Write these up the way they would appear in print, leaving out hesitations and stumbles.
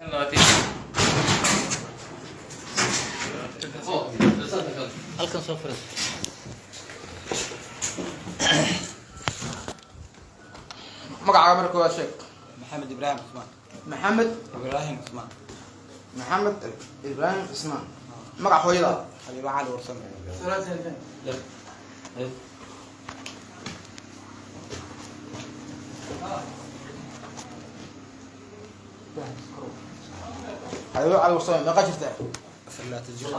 halkan soo furan magacaaga marka waa sheeg. محمد إبراهيم عثمان. maxamed إبراهيم عثمان. maxamed ibraahim cismaan. magac hooyada حبيب علي ورسم. xabiibo cali warsame meeqa jirtaa? لا تجيب.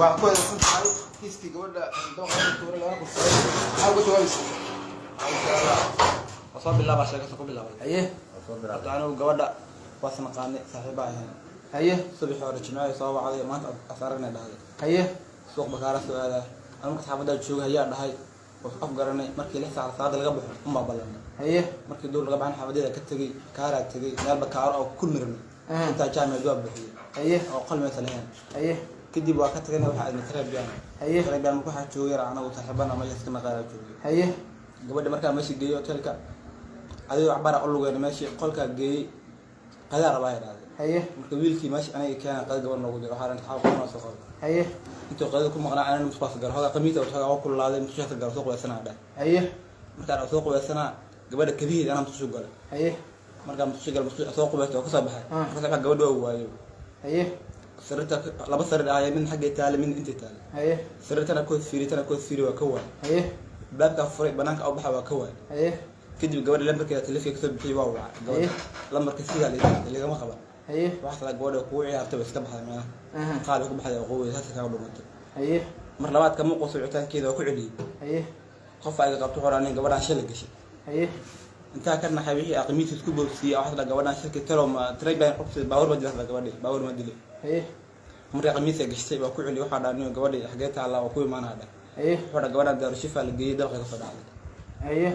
waa ku wada tahay kiiskii gabadha doonka laga kursaday maxaa uga jawaabaysa? وصاب بالله باشا قصة بالله. haye أنا وجودا واسنا قاني صاحبه هنا. haye صبح ورجناي صاب عليه ما أثرنا ده. haye سوق بكارة سؤال. أنا كنت حابب أدرس شو هي ده هاي. وأفكرني مركي لسه على صعد الجبل هم بلنا. haye مركي دول الجبل عن حابب أدرس كتجي كارة تجي نال بكارة أو كل مرمي. أنت جامع جواب به. haye أو قل مثلا هنا. haye كدي بوقتنا واحد نتربى يعني. haye تربى ما كحد شو يرى أنا وصاحبنا ما يسكن غير شو. haye gabadha markaa meeshii geeyo hotelka adiga waxbara u lugeena meeshii qolka geeyay qadaa rabaa yiraahdo haye marka wiilkii meeshii aniga keena qada gabadh noogu jiro waxaan taxaw qoona soo qabo haye intuu qada ku maqnaa aanan musbaas gar hoga qamiita oo taga ku laaday musbaas gar soo qoysanaa dha haye marka soo qoysanaa gabadha kabiid ana musbaas gal haye marka musbaas gal musbaas soo qoysto oo ka soo baxay marka gabadha oo waayo haye sarta laba sar ah min xagga taale min inta taale haye sartana ku fiiri waa ka waa haye baabka furay banaanka oo baxa waa ka waa haye kadib gabadha lambarkeeda telefoonka kasoo bixiyay waa wacay gabadha lambarka sidaa lagama qaban haye wax la gabadha ku ciyaartay iska baxday meelaha qaal ku baxday qowey hasa ka dhumatay haye mar labaad kama qoso wicitaankeeda oo ku celiyay haye qof ay qabto xoraaneen gabadhan shil gashay haye inta kana xabiixi aqmiis isku boobsiiyay wax la gabadhan shilka talo ma train qofsi baawar ma dilay gabadha baawar ma dilay haye marka aqmiis ay gashay waa ku celiyay waxa dhaaniyo gabadha xageeta Allah oo ku imaanada haye waxa gabadha daar shifa la geeyay dalka ka soo dhacday haye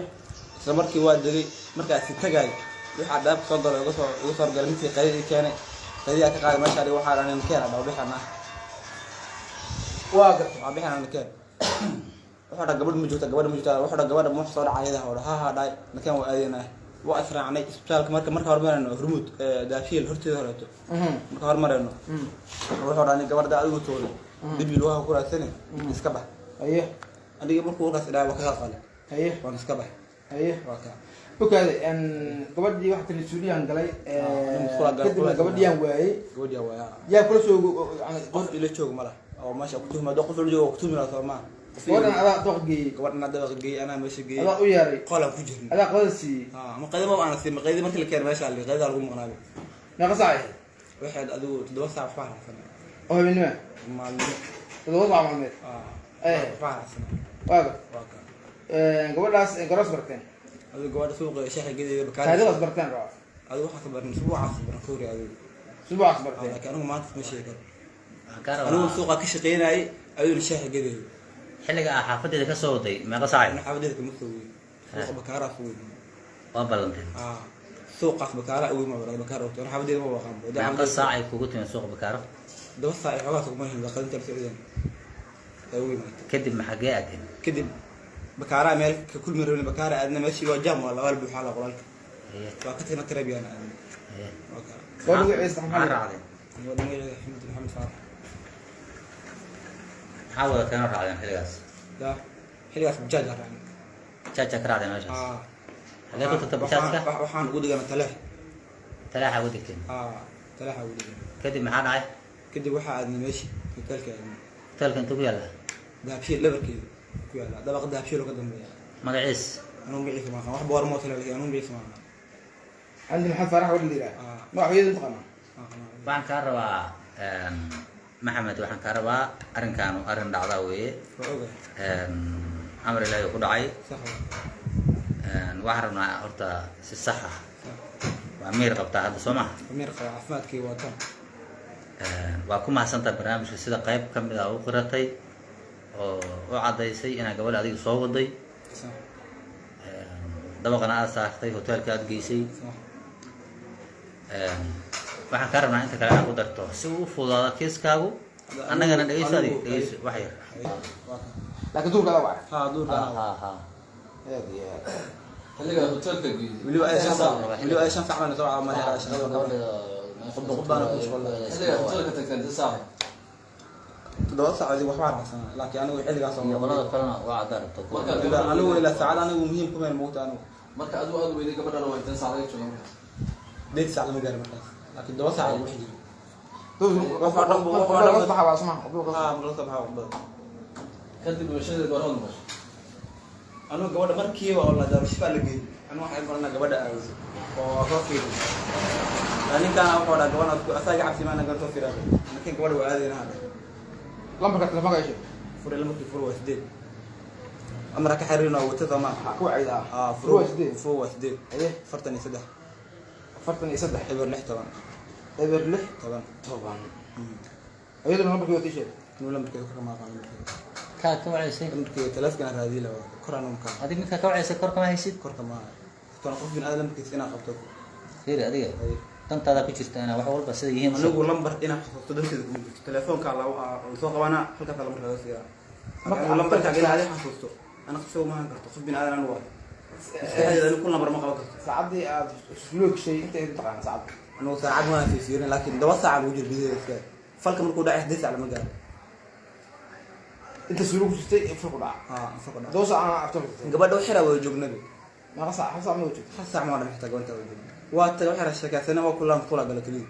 isla markii waa degay markaas tagay waxa daab soo galay uga soo galay intii qeydii keenay qeydiga ka qaaday meesha waxa aan keenay dhaw bixana waa gartay waa bixana keen waxa gabadh ma joogta waxa gabadha ma soo dhacayda hore ha dhaay nakan waa aadina waa asraacnay isbitaalka marka hormarayno hormuud daashiil horteeda horeeto marka hormarayno waxa dhaanay gabadha adigu toolo dib loo ku raadsanay iska bax haye adiga markuu kaas dhaay waa ka qalay haye waa iska bax haye waa ka okaade gabadhii wax kale suuliyaan galay kadib gabadhiyaan waayay gabadhiya waa yaa kula soo qof ila joog mala oo meesha ku tuhmado qof ila joog ku tuhmina Soomaa gabadhan adaa doq geeyay gabadhan adaa geeyay ana meesha geeyay adaa u yaaray qolan ku jirin adaa qadada siiyey ma qadama aan siin qadada markii la keenay meesha qadada lagu maqnaabay meeqa saac waxaad adigu 7 saac wax raacsan oo habeenimo maalin 7 saac maalmeed raacsan waaga waaga gabadhaas garas barteen adigu gabadha suuqa shaaha geeday bakaar taariikhdas barteen raac adigu waxa ka baran suuqa baran koori adigu subax barteen laakiin anigu maanta ma sheegay gaar anigu suuqa ka shaqeynay ayuu shaaha geeday xilliga xaafadeeda ka soo waday meeqa saac ana xaafadeeda kama soo weey suuqa bakaara soo weey waa ballanteen suuqa bakaara ugu ma baran bakaara oo xaafadeeda ma waqaan meeqa saac ay kugu timid suuqa bakaaro 2 saac xogaa soo ma hin qadinta Soomaaliya ayuu kadib maxagee aadeen kadib bakaara meel ka kulmi rabin bakaara aadna meeshii waa jam wala wal buuxa la qolalka waa ka tagna tarabiyaana gabadhu ciise maxamed raacday محمد فارح حاول كانوا راعدين xilligaas لا xilligaas bajaaj raacay jaaja ka raacday meeshaas halka ku tabajaajka waxaan ugu dhiganaa talaaxa ugu digteen talaaxa ugu dhiganaa kadib maxaa dhacay kadib waxa aadnay meeshii hotelka aadnay hotelka inta ku yaala daabshiil labarkeeda ku yaala dabaqa daabshiil oo ka dambeeya magaciis anuu magaciisa ma wax boor motel leh anuu magaciisa ma عندي محمد فرح ولا ديرا ما هو يد مقام waxaan ka rabaa maxamed waxaan ka rabaa arrinkan arrin dhacda weeye amar ilaahay ku dhacay waxaan rabnaa horta si sax ah waa miir qabtaa hadda soo maaha miir qaba caafimaadkii waatan waa ku mahadsantahay barnaamijka sida qayb ka mid ah u qiratay oo u cadaysay inaa gabadha adiga soo waday dabaqana aad saartay hotelka aad geysay waxaan ka rabnaa inta kale aad ku darto si uu u fududaado kiiskaagu annagana dhegeyso adiga dhegeyso wax yar laakiin duurka la wacay ها دور ha xilliga hotelka geeyay اللي هو اي شنفع عملنا طبعا ما هي شنفع خبانا كل شغل xilliga hotelka tagteen saac تدور ساعه دي waxbaa raacsan laakiin anigu xilligaas oo gobolada kalena waa cadaan anigu ila saacad anigu muhiim kuma moogta anigu marka aad aad weeyday gabadhana waa inta saac ay joogaan deed saac lama gaaro markaas laakiin dawa saac wax jiro duurka waa sabaxa waa suma ha marka baxa wada kadib meeshadeed waa hal mash anigu gabadha markiiba oo la daaro shifaa la geeyay anigu waxaan baranaa gabadha aawis oo roofeed ninkaan wuxuu dhahay gabadha asaga cabsi maana garto fiirada laakiin gabadha waa aadayna hada lambarka telefoonka ay fure lambarka fure waa sideed amra ka xiriirna wata sama ku wacayda fure waa sideed aye 43 43 eber 6 eber 6 طبعا طبعا ayaduna lambarka wata sheeg inuu lambarka ka ma aqaan ka wacaysay lambarka telefoonka raadii la koraan ka adiga midka ka wacaysay korka ma haysid korka ma toona qof bin aadam lambarkiisa inaa qabto fiiri adiga dantaada ku jirta inaa wax walba sida yihiin anigu lambar inaa qabto danteeda ku jirto telefoonka la soo qabana halka lambar laga siiya marka lambarka ila aad xasuusto ana qofso ma han karto qof bin aadan anu waa istaayada ku lambar ma qaban karto saacadii aad isloog shay inta ay taqaan saacad anu saacad ma fiirin laakiin dawa saac lagu jirbideeyo falka markuu dhacay 10 saac lama gaaro inta suuq ku jirtay ifku dhac ha ifku dhac doosa aan aftar gabadha waxay rawo joognada ma qasa xasa ma wajid hal saac ma dhaxta gabadha waa ta waxay raashay kaasana waa kullaan kula gala kaliya